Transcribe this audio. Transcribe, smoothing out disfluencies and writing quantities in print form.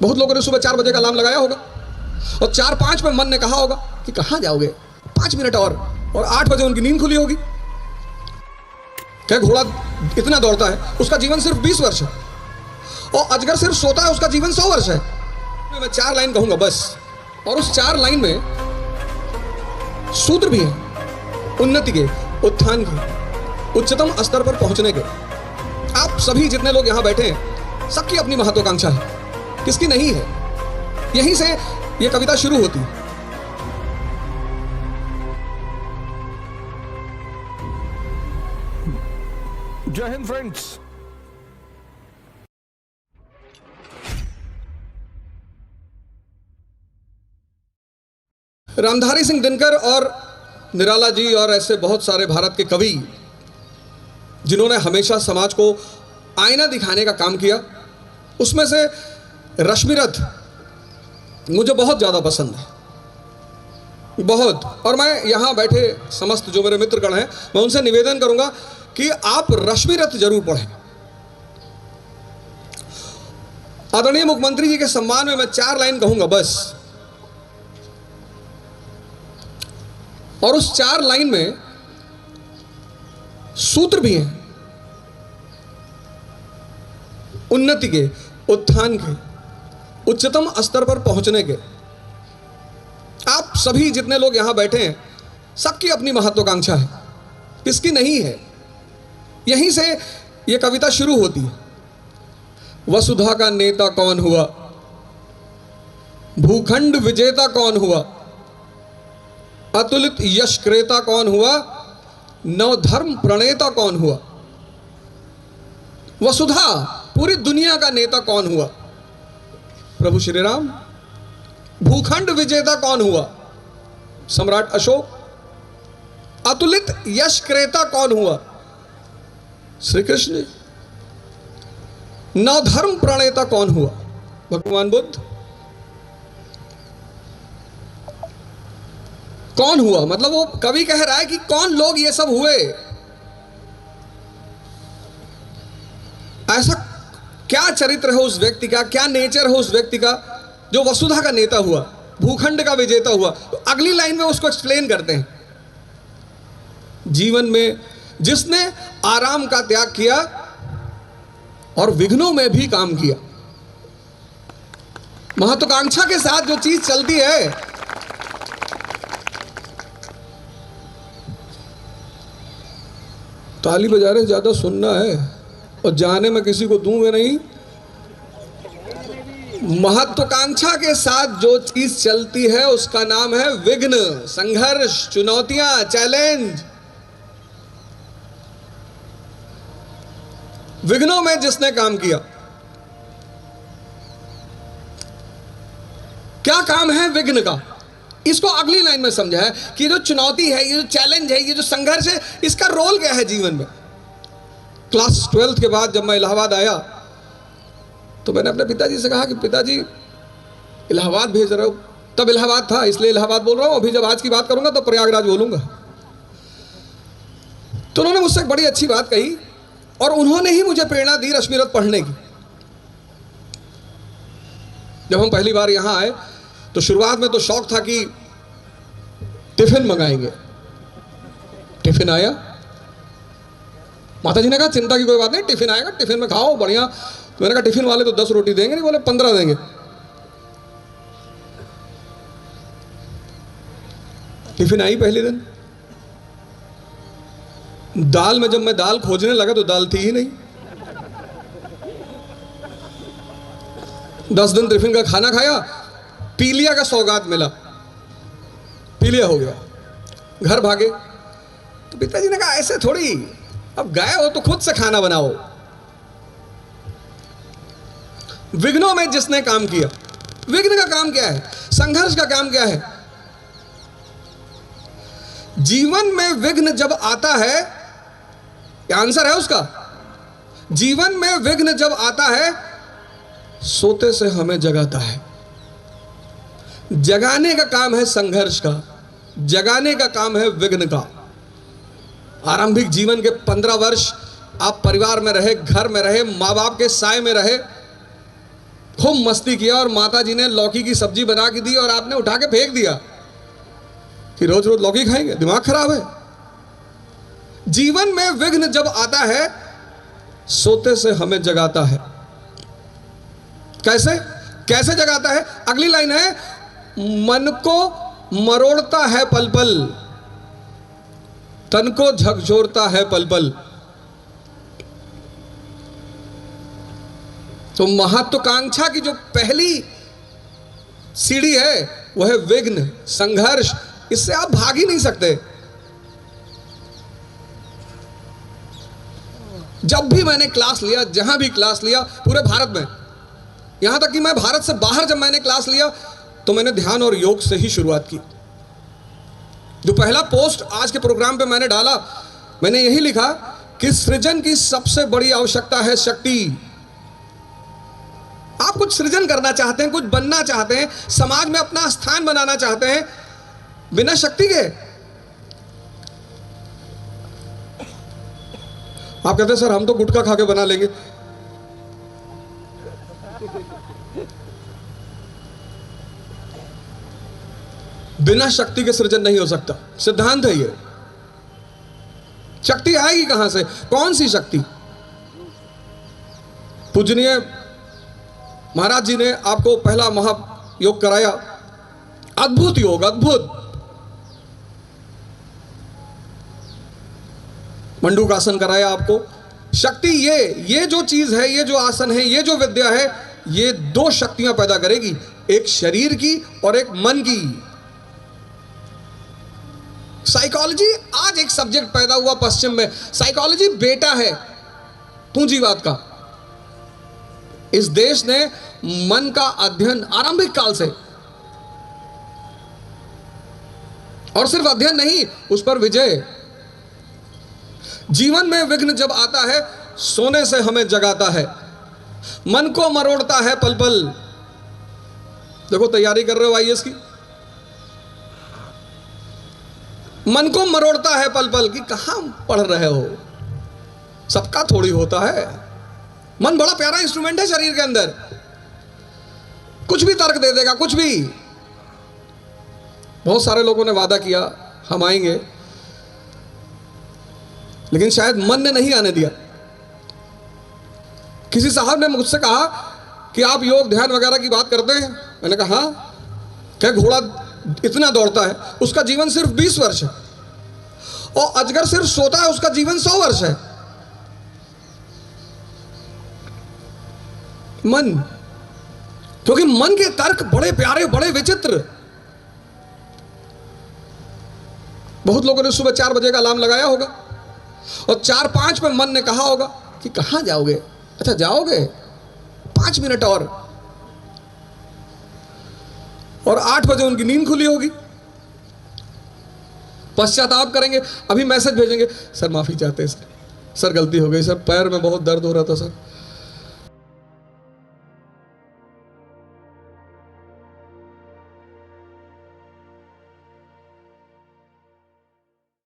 बहुत लोगों ने सुबह 4 बजे का अलार्म लगाया होगा और 4-5 पे मन ने कहा होगा कि कहाँ जाओगे, 5 मिनट और 8 बजे उनकी नींद खुली होगी। क्या घोड़ा इतना दौड़ता है, उसका जीवन सिर्फ 20 वर्ष है, और अजगर सिर्फ सोता है, उसका जीवन 100 वर्ष है। मैं 4 लाइन कहूंगा बस, और उस 4 लाइन में सूत्र भी है उन्नति के, उत्थान के, उच्चतम स्तर पर पहुंचने के। आप सभी जितने लोग यहां बैठे हैं, सबकी अपनी महत्वाकांक्षा है, किसकी नहीं है। यहीं से यह कविता शुरू होती है। जय हिंद फ्रेंड्स। रामधारी सिंह दिनकर और निराला जी और ऐसे बहुत सारे भारत के कवि जिन्होंने हमेशा समाज को आईना दिखाने का काम किया, उसमें से रश्मिरथ मुझे बहुत ज़्यादा पसंद है, बहुत। और मैं यहाँ बैठे समस्त जो मेरे मित्रगण हैं, मैं उनसे निवेदन करूँगा कि आप रश्मिरथ जरूर पढ़ें। आदरणीय मुख्यमंत्री जी के सम्मान में मैं 4 लाइन कहूँगा बस, और उस 4 लाइन में सूत्र भी हैं उन्नति के, उत्थान के, उच्चतम स्तर पर पहुंचने के। आप सभी जितने लोग यहां बैठे हैं, सबकी अपनी महत्वाकांक्षा है, किसकी नहीं है। यहीं से यह कविता शुरू होती है। वसुधा का नेता कौन हुआ, भूखंड विजेता कौन हुआ, अतुलित यश क्रेता कौन हुआ, नवधर्म प्रणेता कौन हुआ। वसुधा, पूरी दुनिया का नेता कौन हुआ, प्रभु श्री राम। भूखंड विजेता कौन हुआ, सम्राट अशोक। अतुलित यश क्रेता कौन हुआ, श्री कृष्ण। नवधर्म प्रणेता कौन हुआ, भगवान बुद्ध। कौन हुआ मतलब वो कवि कह रहा है कि कौन लोग ये सब हुए, ऐसा क्या चरित्र है उस व्यक्ति का, क्या नेचर है उस व्यक्ति का जो वसुधा का नेता हुआ, भूखंड का विजेता हुआ। तो अगली लाइन में उसको एक्सप्लेन करते हैं, जीवन में जिसने आराम का त्याग किया और विघ्नों में भी काम किया। महत्वाकांक्षा के साथ जो चीज चलती है, ताली बजा रहे ज्यादा सुनना है और जाने में किसी को दूंगे नहीं। महत्वाकांक्षा के साथ जो चीज चलती है उसका नाम है विघ्न, संघर्ष, चुनौतियां, चैलेंज। विघ्नों में जिसने काम किया, क्या काम है विघ्न का, इसको अगली लाइन में समझा है कि ये जो चुनौती है, ये जो चैलेंज है, ये जो संघर्ष है, इसका रोल क्या है जीवन में। क्लास 12th के बाद जब मैं इलाहाबाद आया तो मैंने अपने पिताजी से कहा कि पिताजी इलाहाबाद भेज रहे हो। तब इलाहाबाद था इसलिए इलाहाबाद बोल रहा हूं, अभी जब आज की बात करूंगा तो प्रयागराज बोलूंगा। तो उन्होंने मुझसे एक बड़ी अच्छी बात कही और उन्होंने ही मुझे प्रेरणा दी रश्मिरथ पढ़ने की। जब हम पहली बार यहां आए तो शुरुआत में तो शौक था कि टिफिन मंगाएंगे। टिफिन आया, माता जी ने कहा चिंता की कोई बात नहीं, टिफिन आएगा, टिफिन में खाओ बढ़िया। तो मैंने कहा टिफिन वाले तो 10 रोटी देंगे नहीं, बोले 15 देंगे। टिफिन आई पहले दिन, दाल में जब मैं दाल खोजने लगा तो दाल थी ही नहीं। 10 दिन टिफिन का खाना खाया, पीलिया का सौगात मिला, पीलिया हो गया, घर भागे। तो पिताजी ने कहा ऐसे थोड़ी, अब गए हो तो खुद से खाना बनाओ। विघ्नों में जिसने काम किया, विघ्न का काम क्या है, संघर्ष का काम क्या है। जीवन में विघ्न जब आता है, क्या आंसर है उसका, जीवन में विघ्न जब आता है सोते से हमें जगाता है। जगाने का काम है संघर्ष का, जगाने का काम है विघ्न का। आरंभिक जीवन के 15 वर्ष आप परिवार में रहे, घर में रहे, माँ बाप के साए में रहे, खूब मस्ती किया और माता जी ने लौकी की सब्जी बना के दी और आपने उठा के फेंक दिया कि रोज रोज लौकी खाएंगे, दिमाग खराब है। जीवन में विघ्न जब आता है सोते से हमें जगाता है। कैसे कैसे जगाता है? अगली लाइन है, मन को मरोड़ता है पल पल, तन को झकझोरता है पल पल। तो महत्वाकांक्षा की जो पहली सीढ़ी है वह है विघ्न, संघर्ष। इससे आप भाग ही नहीं सकते। जब भी मैंने क्लास लिया, जहां भी क्लास लिया पूरे भारत में, यहां तक कि मैं भारत से बाहर जब मैंने क्लास लिया तो मैंने ध्यान और योग से ही शुरुआत की। जो पहला पोस्ट आज के प्रोग्राम पे मैंने डाला, मैंने यही लिखा कि सृजन की सबसे बड़ी आवश्यकता है शक्ति। आप कुछ सृजन करना चाहते हैं, कुछ बनना चाहते हैं, समाज में अपना स्थान बनाना चाहते हैं, बिना शक्ति के आप कहते हैं सर हम तो गुटखा खा के बना लेंगे। बिना शक्ति के सृजन नहीं हो सकता, सिद्धांत है ये। शक्ति आएगी कहां से? कौन सी शक्ति? पूजनीय महाराज जी ने आपको पहला महायोग कराया, अद्भुत योग, अद्भुत मंडूकासन कराया आपको। शक्ति ये जो चीज है, ये जो आसन है, ये जो विद्या है, ये दो शक्तियां पैदा करेगी, एक शरीर की और एक मन की। साइकोलॉजी आज एक सब्जेक्ट पैदा हुआ पश्चिम में। साइकोलॉजी बेटा है पूंजीवाद का। इस देश ने मन का अध्ययन आरंभिक काल से, और सिर्फ अध्ययन नहीं, उस पर विजय। जीवन में विघ्न जब आता है सोने से हमें जगाता है, मन को मरोड़ता है पल पल। देखो तैयारी कर रहे हो आईएएस की, मन को मरोड़ता है पल पल कि कहां पढ़ रहे हो, सबका थोड़ी होता है। मन बड़ा प्यारा इंस्ट्रूमेंट है शरीर के अंदर, कुछ भी तर्क दे देगा, कुछ भी। बहुत सारे लोगों ने वादा किया हम आएंगे, लेकिन शायद मन ने नहीं आने दिया। किसी साहब ने मुझसे कहा कि आप योग ध्यान वगैरह की बात करते हैं। मैंने कहा हाँ। क्या घोड़ा इतना दौड़ता है, उसका जीवन सिर्फ 20 वर्ष है, और अजगर सिर्फ सोता है, उसका जीवन 100 वर्ष है। मन, क्योंकि मन के तर्क बड़े प्यारे, बड़े विचित्र। बहुत लोगों ने सुबह 4 बजे का अलार्म लगाया होगा और 4-5 पे मन ने कहा होगा कि कहां जाओगे? अच्छा जाओगे 5 मिनट और 8 बजे उनकी नींद खुली होगी। पश्चाताप करेंगे, अभी मैसेज भेजेंगे, सर माफी चाहते हैं, सर गलती हो गई, सर पैर में बहुत दर्द हो रहा था सर।